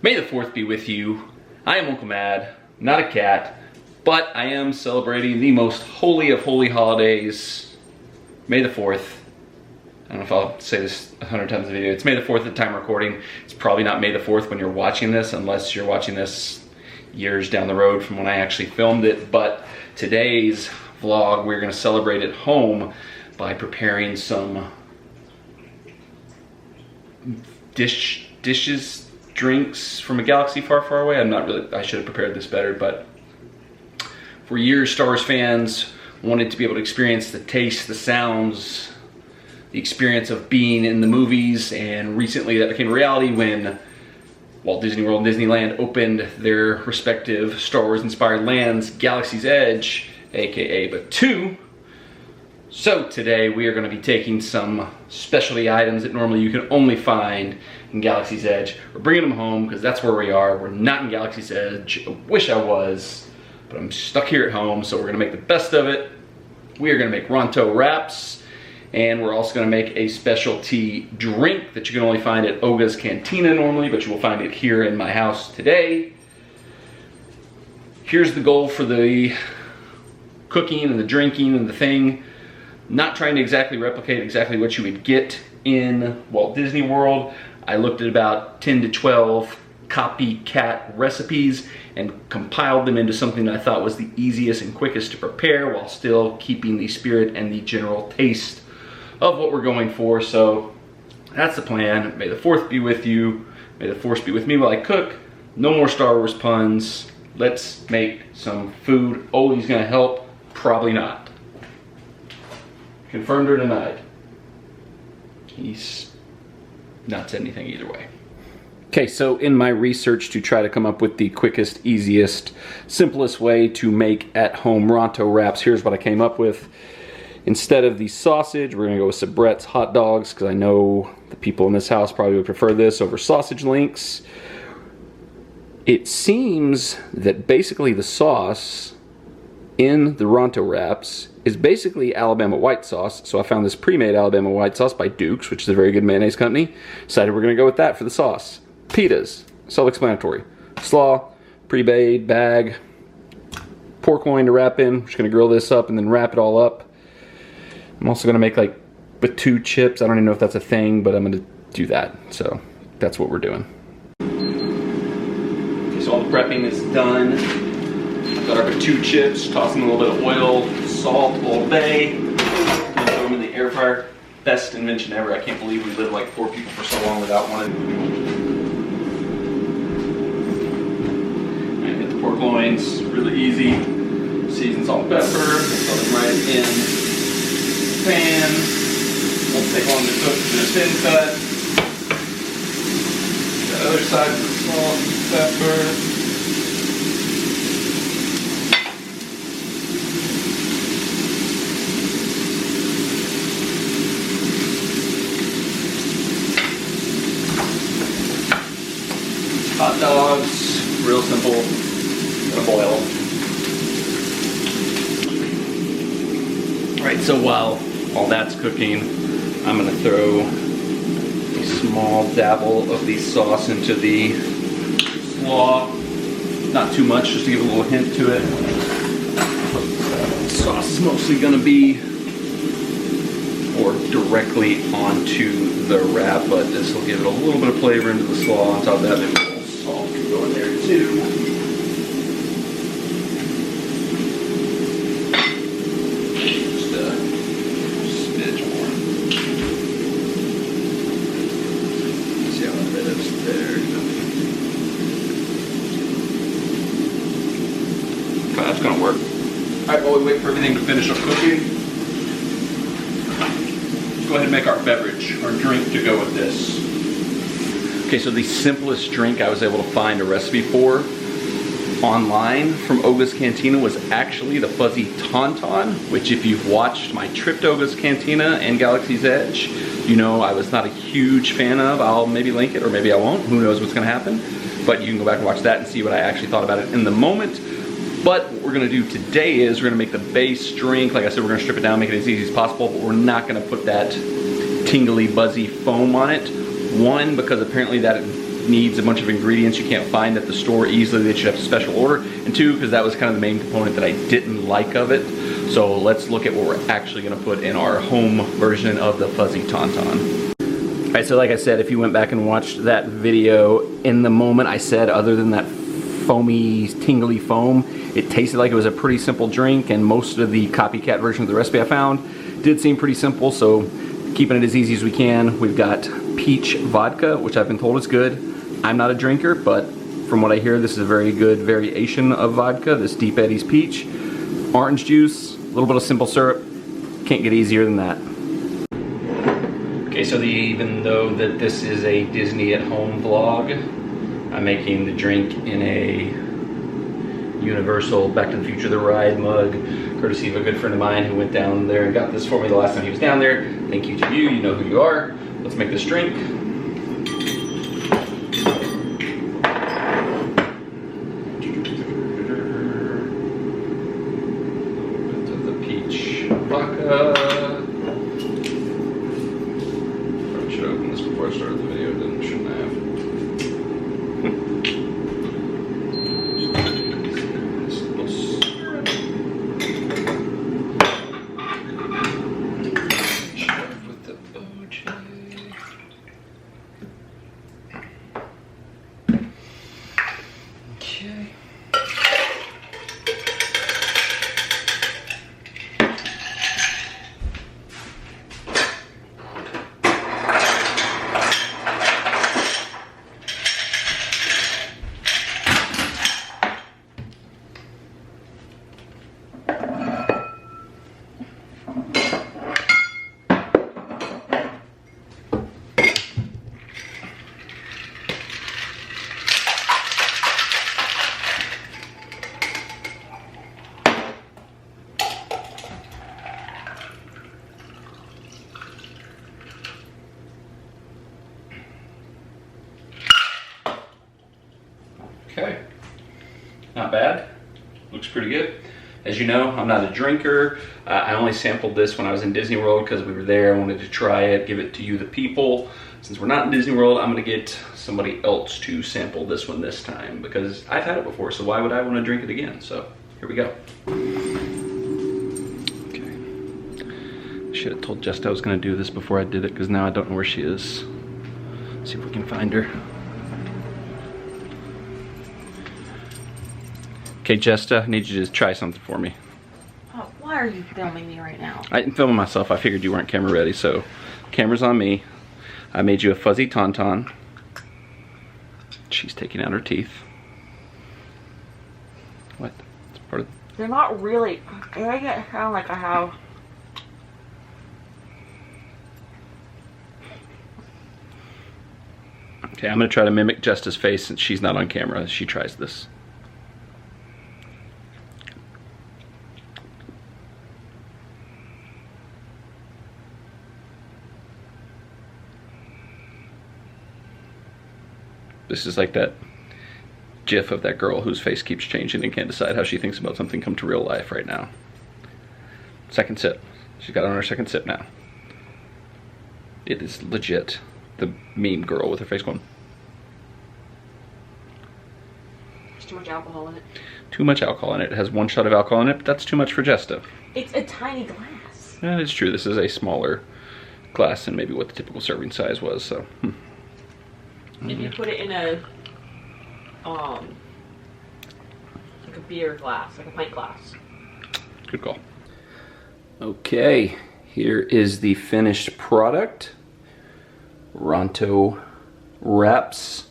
May the 4th be with you. I am Uncle Mad, not a cat, but I am celebrating the most holy of holy holidays, May the 4th. I don't know if I'll say this 100 times in the video. It's May the 4th at the time of recording. It's probably not May the 4th when you're watching this, unless you're watching this years down the road from when I actually filmed it. But today's vlog, we're gonna celebrate at home by preparing some dishes, drinks from a galaxy far, far away. I should have prepared this better, but for years, Star Wars fans wanted to be able to experience the taste, the sounds, the experience of being in the movies, and recently that became a reality when Walt Disney World and Disneyland opened their respective Star Wars inspired lands, Galaxy's Edge, aka Batuu. So today we are going to be taking some specialty items that normally you can only find in Galaxy's Edge. We're bringing them home because that's where we are. We're not in Galaxy's Edge. I wish I was, but I'm stuck here at home, so we're going to make the best of it. We are going to make Ronto Wraps, and we're also going to make a specialty drink that you can only find at Oga's Cantina normally, but you will find it here in my house today. Here's the goal for the cooking and the drinking and the thing. Not trying to exactly replicate exactly what you would get in Walt Disney World. I looked at about 10 to 12 copycat recipes and compiled them into something that I thought was the easiest and quickest to prepare while still keeping the spirit and the general taste of what we're going for. So that's the plan. May the 4th be with you. May the Force be with me while I cook. No more Star Wars puns. Let's make some food. Ollie's gonna help. Probably not. Confirmed or denied? He's not said anything either way. Okay, so in my research to try to come up with the quickest, easiest, simplest way to make at-home Ronto Wraps, here's what I came up with. Instead of the sausage, we're gonna go with Sabrett's hot dogs, because I know the people in this house probably would prefer this over sausage links. It seems that basically the sauce in the Ronto Wraps is basically Alabama white sauce. So I found this pre-made Alabama white sauce by Duke's, which is a very good mayonnaise company. Decided we're gonna go with that for the sauce. Pitas, self-explanatory. Slaw, pre-made bag, pork loin to wrap in. Just gonna grill this up and then wrap it all up. I'm also gonna make like Batuu chips. I don't even know if that's a thing, but I'm gonna do that. So that's what we're doing. Okay, so all the prepping is done. Got our Batuu chips, tossing a little bit of oil, salt, Old Bay, and throw them in the air fryer. Best invention ever. I can't believe we lived like 4 people for so long without one. And get the pork loins, really easy. Season, salt, pepper, throw them right in the pan. Won't take long to cook because they're thin cut. The other side of the salt and pepper. Hot dogs, real simple, gonna boil. All right, so while all that's cooking, I'm gonna throw a small dabble of the sauce into the slaw. Not too much, just to give a little hint to it. The sauce is mostly gonna be poured directly onto the wrap, but this will give it a little bit of flavor into the slaw. On top of that, maybe a little salt can go in there too. Just a smidge more. See how that is there. Okay, that's gonna work. All right, while we wait for everything to finish up cooking, go ahead and make our beverage, our drink to go with this. Okay, so the simplest drink I was able to find a recipe for online from Oga's Cantina was actually the fuzzy Tauntaun, which if you've watched my trip to Oga's Cantina and Galaxy's Edge, you know I was not a huge fan of. I'll maybe link it or maybe I won't, who knows what's gonna happen. But you can go back and watch that and see what I actually thought about it in the moment. But what we're gonna do today is we're gonna make the base drink. Like I said, we're gonna strip it down, make it as easy as possible, but we're not gonna put that tingly, buzzy foam on it. One, because apparently that needs a bunch of ingredients you can't find at the store easily that you have to special order, and 2, because that was kind of the main component that I didn't like of it. So let's look at what we're actually gonna put in our home version of the fuzzy tauntaun. All right, so like I said, if you went back and watched that video, in the moment I said, other than that foamy, tingly foam, it tasted like it was a pretty simple drink, and most of the copycat version of the recipe I found did seem pretty simple, so keeping it as easy as we can. We've got peach vodka, which I've been told is good. I'm not a drinker, but from what I hear, this is a very good variation of vodka, this Deep Eddy's peach. Orange juice, a little bit of simple syrup. Can't get easier than that. Okay, so even though that this is a Disney at home vlog, I'm making the drink in a Universal Back to the Future the Ride mug, courtesy of a good friend of mine who went down there and got this for me the last time he was down there. Thank you to you, you know who you are. Let's make this drink. Vodka. Probably should open this before I started the video, shouldn't I have? With the OJ. Okay. Okay, not bad, looks pretty good. As you know, I'm not a drinker. I only sampled this when I was in Disney World because we were there. I wanted to try it, give it to you, the people. Since we're not in Disney World, I'm gonna get somebody else to sample this one this time because I've had it before, so why would I wanna drink it again? So, here we go. Okay. Should have told Jesta I was gonna do this before I did it because now I don't know where she is. Let's see if we can find her. Okay, Jesta, I need you to try something for me. Oh, why are you filming me right now? I'm filming myself. I figured you weren't camera ready, so camera's on me. I made you a fuzzy tauntaun. She's taking out her teeth. What? It's part of... They're not really. They make it sound like I have. Okay, I'm gonna try to mimic Jesta's face since she's not on camera as she tries this. This is like that gif of that girl whose face keeps changing and can't decide how she thinks about something come to real life right now. Second sip. She's got on her second sip now. It is legit the meme girl with her face going. There's too much alcohol in it. Too much alcohol in it. It has 1 shot of alcohol in it, but that's too much for Jesta. It's a tiny glass. Yeah, it's true. This is a smaller glass than maybe what the typical serving size was, so. If you put it in a, like a beer glass, like a pint glass. Good call. Okay, here is the finished product. Ronto Wraps.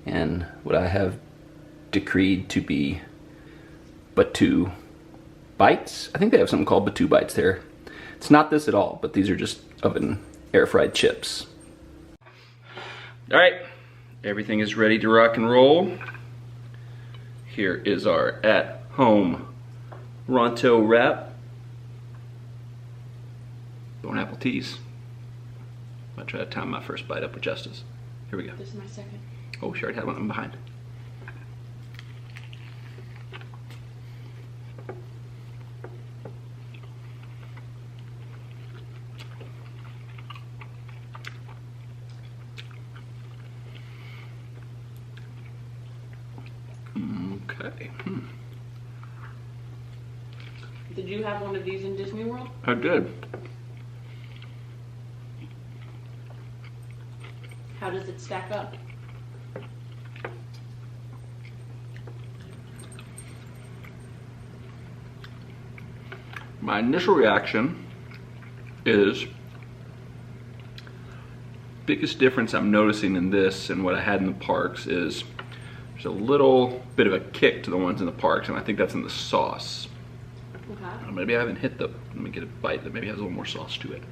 And what I have decreed to be Batu bites. I think they have something called Batu bites there. It's not this at all, but these are just oven air fried chips. All right, everything is ready to rock and roll. Here is our at-home Ronto Wrap. Bone apple teas. I'll try to time my first bite up with Justice. Here we go. This is my second. Oh, she already had one behind. Okay. Did you have one of these in Disney World? I did. How does it stack up? My initial reaction is biggest difference I'm noticing in this and what I had in the parks is there's a little bit of a kick to the ones in the parks, and I think that's in the sauce. Okay. Maybe I haven't hit the, let me get a bite that maybe has a little more sauce to it.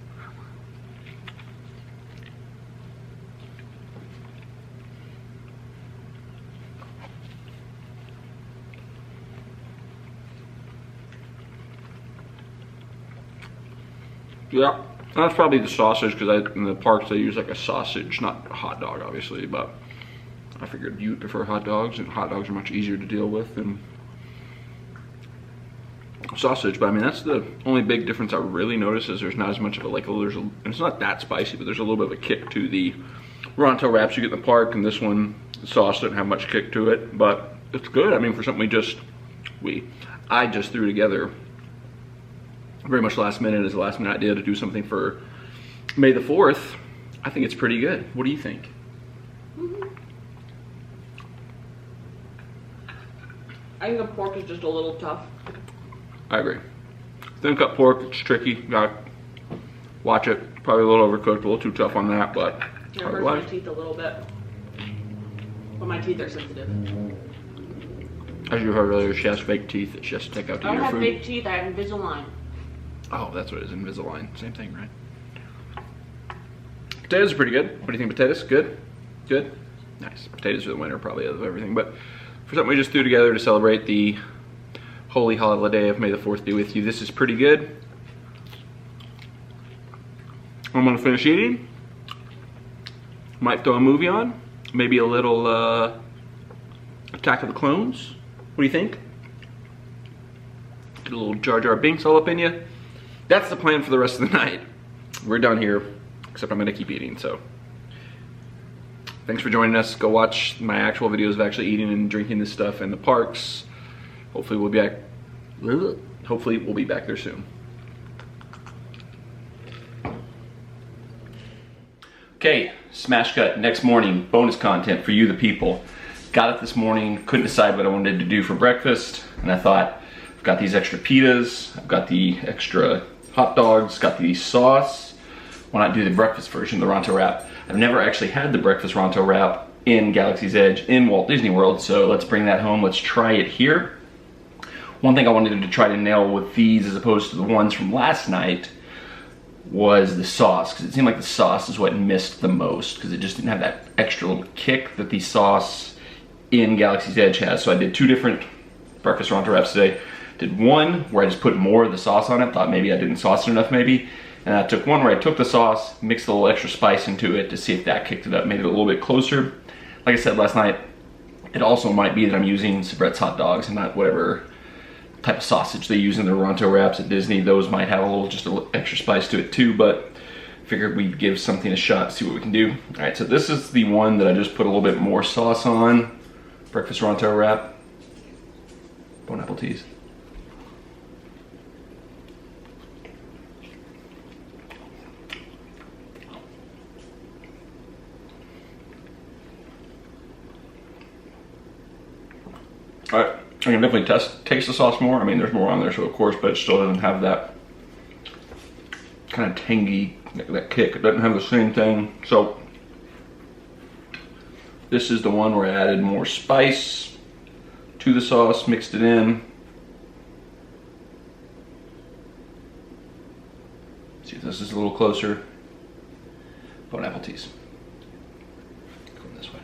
Yeah, that's probably the sausage, because in the parks they use like a sausage, not a hot dog obviously, but I figured you prefer hot dogs, and hot dogs are much easier to deal with than sausage. But I mean, that's the only big difference I really notice, is there's not as much of a, like, and it's not that spicy, but there's a little bit of a kick to the Ronto Wraps you get in the park, and this one, the sauce doesn't have much kick to it, but it's good. I mean, for something I just threw together very much last minute, as a last minute idea to do something for May the 4th, I think it's pretty good. What do you think? I think the pork is just a little tough. I agree. Thin cut pork, it's tricky. Gotta watch it. Probably a little overcooked, a little too tough on that, but It hurts my teeth a little bit. But my teeth are sensitive. As you heard earlier, she has fake teeth that she has to take out to I eat don't her have food. fake teeth, I have Invisalign. Oh, that's what it is, Invisalign. Same thing, right? Potatoes are pretty good. What do you think, potatoes? Good? Good? Nice. Potatoes are the winner probably of everything, but for something we just threw together to celebrate the holy holiday of May the 4th be with you, this is pretty good. I'm gonna finish eating. Might throw a movie on. Maybe a little Attack of the Clones. What do you think? Get a little Jar Jar Binks all up in you. That's the plan for the rest of the night. We're done here, except I'm gonna keep eating, so. Thanks for joining us. Go watch my actual videos of actually eating and drinking this stuff in the parks. Hopefully we'll be back there soon. Okay, smash cut, next morning, bonus content for you, the people. Got up this morning, couldn't decide what I wanted to do for breakfast, and I thought, I've got these extra pitas, I've got the extra hot dogs, got the sauce. Why not do the breakfast version, the Ronto Wrap? I've never actually had the breakfast Ronto Wrap in Galaxy's Edge in Walt Disney World, so let's bring that home, let's try it here. One thing I wanted to try to nail with these, as opposed to the ones from last night, was the sauce, because it seemed like the sauce is what missed the most, because it just didn't have that extra little kick that the sauce in Galaxy's Edge has. So I did two different breakfast Ronto Wraps today. Did one where I just put more of the sauce on it, thought maybe I didn't sauce it enough maybe, and I took one where I took the sauce, mixed a little extra spice into it to see if that kicked it up, made it a little bit closer. Like I said last night, it also might be that I'm using Sabrett's hot dogs and not whatever type of sausage they use in their Ronto Wraps at Disney. Those might have just a little extra spice to it too, but figured we'd give something a shot, see what we can do. All right, so this is the one that I just put a little bit more sauce on. Breakfast Ronto Wrap. Bon apple teas. All right, I can definitely taste the sauce more. I mean, there's more on there, so of course, but it still doesn't have that kind of tangy, that kick. It doesn't have the same thing. So this is the one where I added more spice to the sauce, mixed it in. See if this is a little closer. Bon apple teas. Going this way.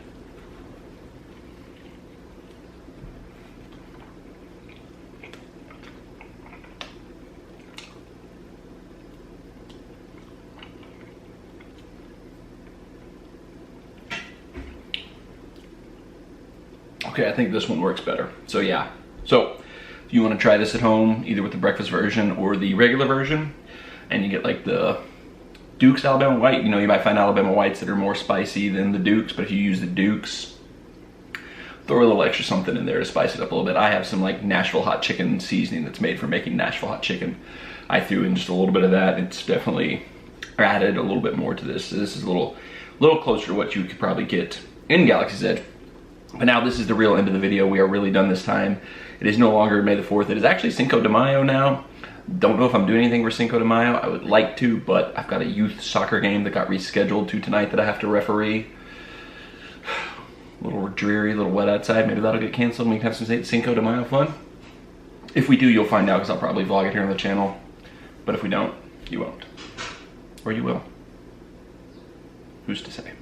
Okay, I think this one works better. So yeah, so if you want to try this at home, either with the breakfast version or the regular version, and you get like the Duke's Alabama White, you know, you might find Alabama Whites that are more spicy than the Duke's, but if you use the Duke's, throw a little extra something in there to spice it up a little bit. I have some like Nashville hot chicken seasoning that's made for making Nashville hot chicken. I threw in just a little bit of that. It's definitely added a little bit more to this. So this is a little closer to what you could probably get in Galaxy's Edge. But now this is the real end of the video. We are really done this time. It is no longer May the 4th. It is actually Cinco de Mayo now. Don't know if I'm doing anything for Cinco de Mayo. I would like to, but I've got a youth soccer game that got rescheduled to tonight that I have to referee. A little dreary, a little wet outside. Maybe that'll get canceled and we can have some Cinco de Mayo fun. If we do, you'll find out because I'll probably vlog it here on the channel. But if we don't, you won't. Or you will. Who's to say?